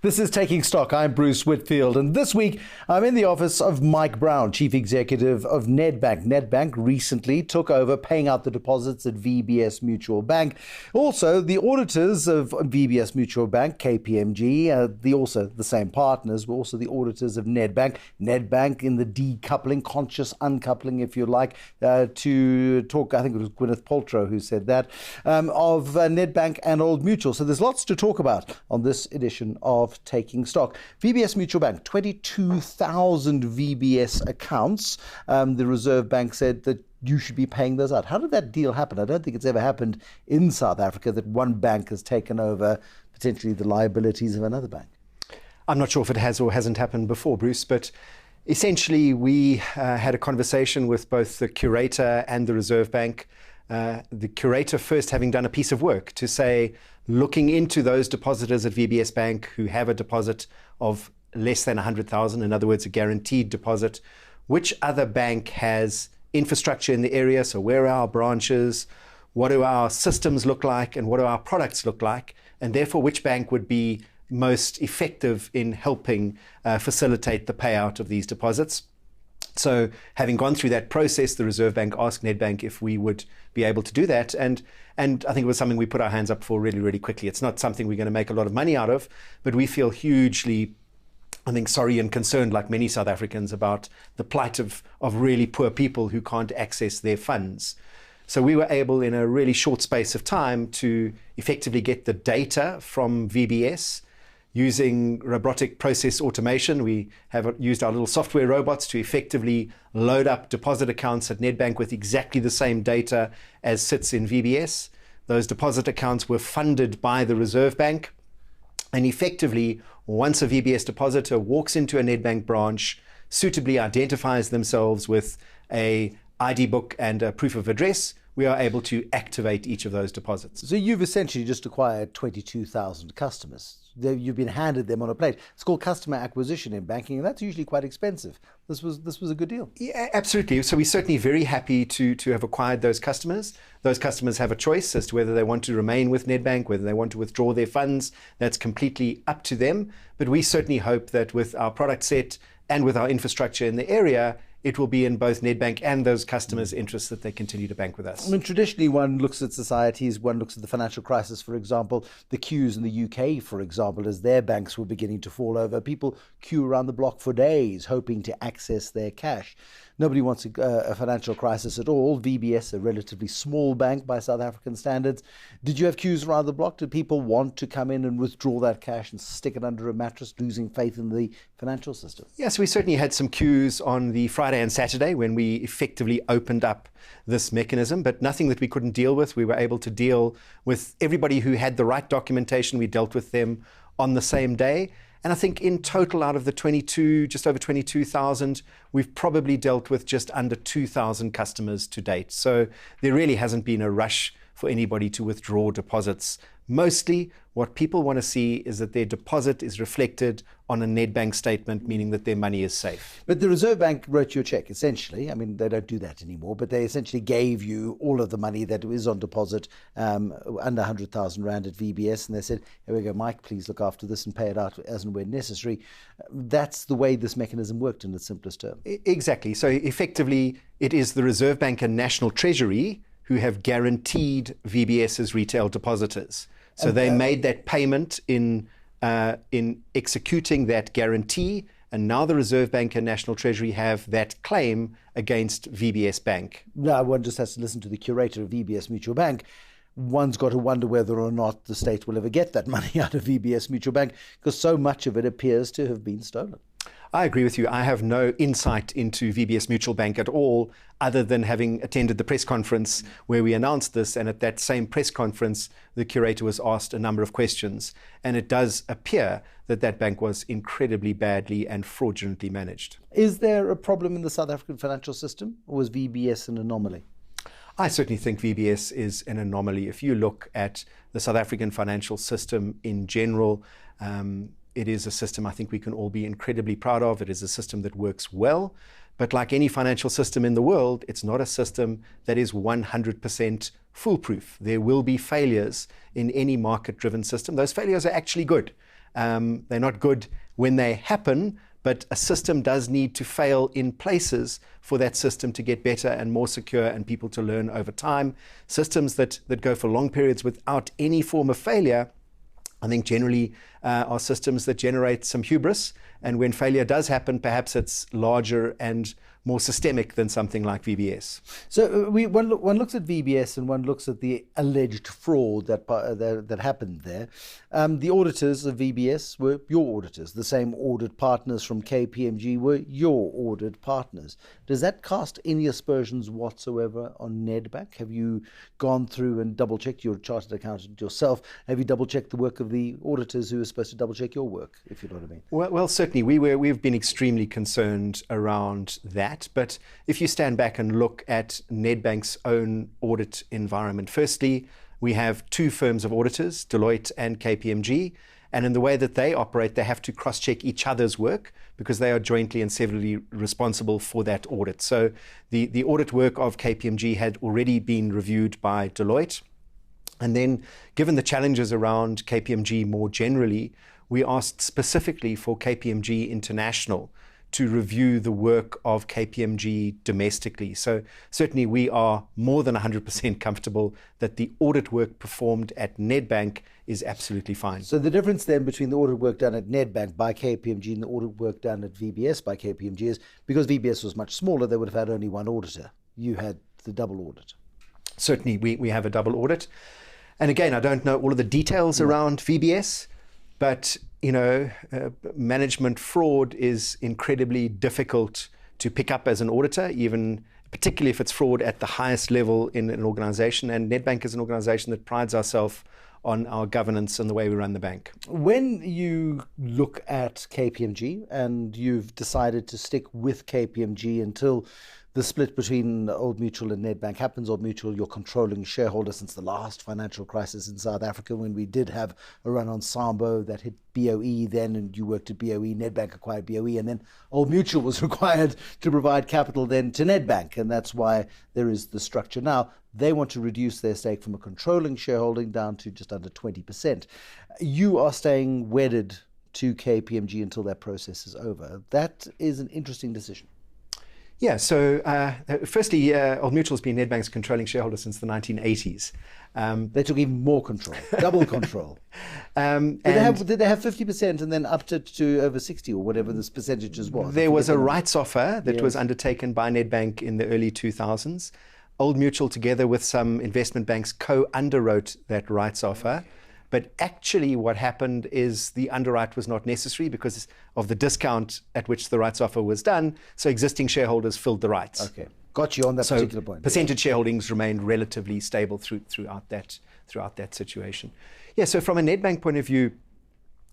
This is Taking Stock. I'm Bruce Whitfield, and this week I'm in the office of Mike Brown, Chief Executive of Nedbank. Nedbank recently took over paying out the deposits at VBS Mutual Bank. Also, the auditors of VBS Mutual Bank, KPMG, also the same partners, were also the auditors of Nedbank. Nedbank in the decoupling, conscious uncoupling, if you like, to talk, I think it was Gwyneth Paltrow who said that, of Nedbank and Old Mutual. So there's lots to talk about on this edition of Taking Stock. VBS Mutual Bank, 22,000 VBS accounts. The Reserve Bank said that you should be paying those out. How did that deal happen? I don't think it's ever happened in South Africa that one bank has taken over potentially the liabilities of another bank. I'm not sure if it has or hasn't happened before, Bruce, but essentially we had a conversation with both the curator and the Reserve Bank. The curator first having done a piece of work to say, looking into those depositors at VBS Bank who have a deposit of less than 100,000, in other words, a guaranteed deposit, which other bank has infrastructure in the area? So where are our branches? What do our systems look like? And what do our products look like? And therefore, which bank would be most effective in helping facilitate the payout of these deposits? So having gone through that process, the Reserve Bank asked Nedbank if we would be able to do that. And I think it was something we put our hands up for really, really quickly. It's not something we're going to make a lot of money out of, but we feel hugely, I think, sorry and concerned, like many South Africans, about the plight of really poor people who can't access their funds. So we were able, in a really short space of time, to effectively get the data from VBS. Using robotic process automation, we have used our little software robots to effectively load up deposit accounts at Nedbank with exactly the same data as sits in VBS. Those deposit accounts were funded by the Reserve Bank. And effectively, once a VBS depositor walks into a Nedbank branch, suitably identifies themselves with a ID book and a proof of address, we are able to activate each of those deposits. So you've essentially just acquired 22,000 customers. You've been handed them on a plate. It's called customer acquisition in banking, and that's usually quite expensive. This was a good deal. Yeah, absolutely. So we're certainly very happy to have acquired those customers. Those customers have a choice as to whether they want to remain with Nedbank, whether they want to withdraw their funds. That's completely up to them. But we certainly hope that with our product set and with our infrastructure in the area, it will be in both Nedbank and those customers' interests that they continue to bank with us. I mean, traditionally, one looks at societies, one looks at the financial crisis, for example, the queues in the UK, for example, as their banks were beginning to fall over. People queue around the block for days, hoping to access their cash. Nobody wants a financial crisis at all. VBS, a relatively small bank by South African standards. Did you have queues around the block? Did people want to come in and withdraw that cash and stick it under a mattress, losing faith in the financial system? Yes, we certainly had some queues on the Friday and Saturday when we effectively opened up this mechanism, but nothing that we couldn't deal with. We were able to deal with everybody who had the right documentation. We dealt with them on the same day. And I think in total, out of the just over 22,000, we've probably dealt with just under 2,000 customers to date. So there really hasn't been a rush for anybody to withdraw deposits. Mostly what people want to see is that their deposit is reflected on a Nedbank statement, meaning that their money is safe. But the Reserve Bank wrote you a check, essentially. I mean, they don't do that anymore, but they essentially gave you all of the money that is on deposit under 100,000 Rand at VBS. And they said, here we go, Mike, please look after this and pay it out as and when necessary. That's the way this mechanism worked in its simplest term. Exactly. So effectively, it is the Reserve Bank and National Treasury who have guaranteed VBS's retail depositors. So they made that payment in executing that guarantee, and now the Reserve Bank and National Treasury have that claim against VBS Bank. Now, one just has to listen to the curator of VBS Mutual Bank. One's got to wonder whether or not the state will ever get that money out of VBS Mutual Bank, because so much of it appears to have been stolen. I agree with you. I have no insight into VBS Mutual Bank at all, other than having attended the press conference where we announced this. And at that same press conference, the curator was asked a number of questions. And it does appear that that bank was incredibly badly and fraudulently managed. Is there a problem in the South African financial system, or was VBS an anomaly? I certainly think VBS is an anomaly. If you look at the South African financial system in general, it is a system I think we can all be incredibly proud of. It is a system that works well, but like any financial system in the world, it's not a system that is 100% foolproof. There will be failures in any market-driven system. Those failures are actually good. They're not good when they happen, but a system does need to fail in places for that system to get better and more secure and people to learn over time. Systems that go for long periods without any form of failure, I think generally are systems that generate some hubris. And when failure does happen, perhaps it's larger and more systemic than something like VBS. So one looks at VBS and one looks at the alleged fraud that happened there. The auditors of VBS were your auditors. The same audit partners from KPMG were your audit partners. Does that cast any aspersions whatsoever on Nedbank? Have you gone through and double-checked? You're a chartered accountant yourself. Have you double-checked the work of the auditors who are supposed to double-check your work, if you know what I mean? Well, certainly. We've been extremely concerned around that. But if you stand back and look at Nedbank's own audit environment, firstly, we have two firms of auditors, Deloitte and KPMG, and in the way that they operate, they have to cross-check each other's work because they are jointly and severally responsible for that audit. So the audit work of KPMG had already been reviewed by Deloitte. And then, given the challenges around KPMG more generally, we asked specifically for KPMG International to review the work of KPMG domestically. So certainly we are more than 100% comfortable that the audit work performed at Nedbank is absolutely fine. So the difference then between the audit work done at Nedbank by KPMG and the audit work done at VBS by KPMG is because VBS was much smaller, they would have had only one auditor. You had the double audit. Certainly we have a double audit. And again, I don't know all of the details around VBS, but management fraud is incredibly difficult to pick up as an auditor, even particularly if it's fraud at the highest level in an organization. And Nedbank is an organization that prides ourselves on our governance and the way we run the bank. When you look at KPMG and you've decided to stick with KPMG until the split between Old Mutual and Nedbank happens, Old Mutual, your controlling shareholder since the last financial crisis in South Africa, when we did have a run on Sambo that hit BOE then, and you worked at BOE, Nedbank acquired BOE, and then Old Mutual was required to provide capital then to Nedbank, and that's why there is the structure now. They want to reduce their stake from a controlling shareholding down to just under 20%. You are staying wedded to KPMG until that process is over. That is an interesting decision. Yeah, so firstly, Old Mutual's been Nedbank's controlling shareholder since the 1980s. They took even more control, double control. Did they have 50% and then upped it to over 60 or whatever this percentages was? There was a rights offer that was undertaken by Nedbank in the early 2000s. Old Mutual, together with some investment banks, co-underwrote that rights offer. But actually what happened is the underwrite was not necessary because of the discount at which the rights offer was done. So existing shareholders filled the rights. Okay, got you on that particular point. Percentage shareholdings remained relatively stable throughout that situation. Yeah, so from a Nedbank point of view,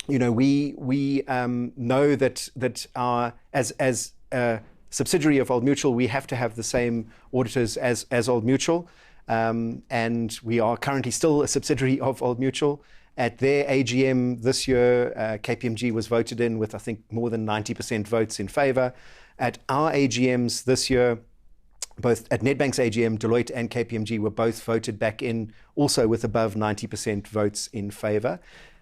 we know that our as a subsidiary of Old Mutual, we have to have the same auditors as Old Mutual. And we are currently still a subsidiary of Old Mutual. At their AGM this year, KPMG was voted in with, I think, more than 90% votes in favour. At our AGMs this year, both at Nedbank's AGM, Deloitte and KPMG were both voted back in, also with above 90% votes in favour.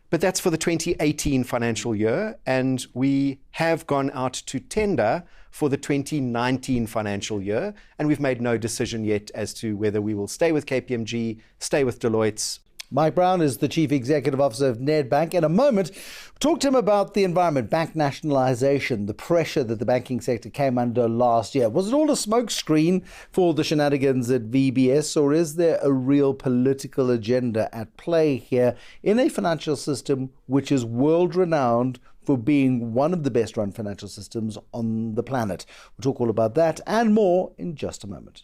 But that's for the 2018 financial year, and we have gone out to tender for the 2019 financial year, and we've made no decision yet as to whether we will stay with KPMG, stay with Deloitte. Mike Brown is the Chief Executive Officer of Nedbank. In a moment, talk to him about the environment, bank nationalisation, the pressure that the banking sector came under last year. Was it all a smokescreen for the shenanigans at VBS, or is there a real political agenda at play here in a financial system which is world-renowned for being one of the best-run financial systems on the planet? We'll talk all about that and more in just a moment.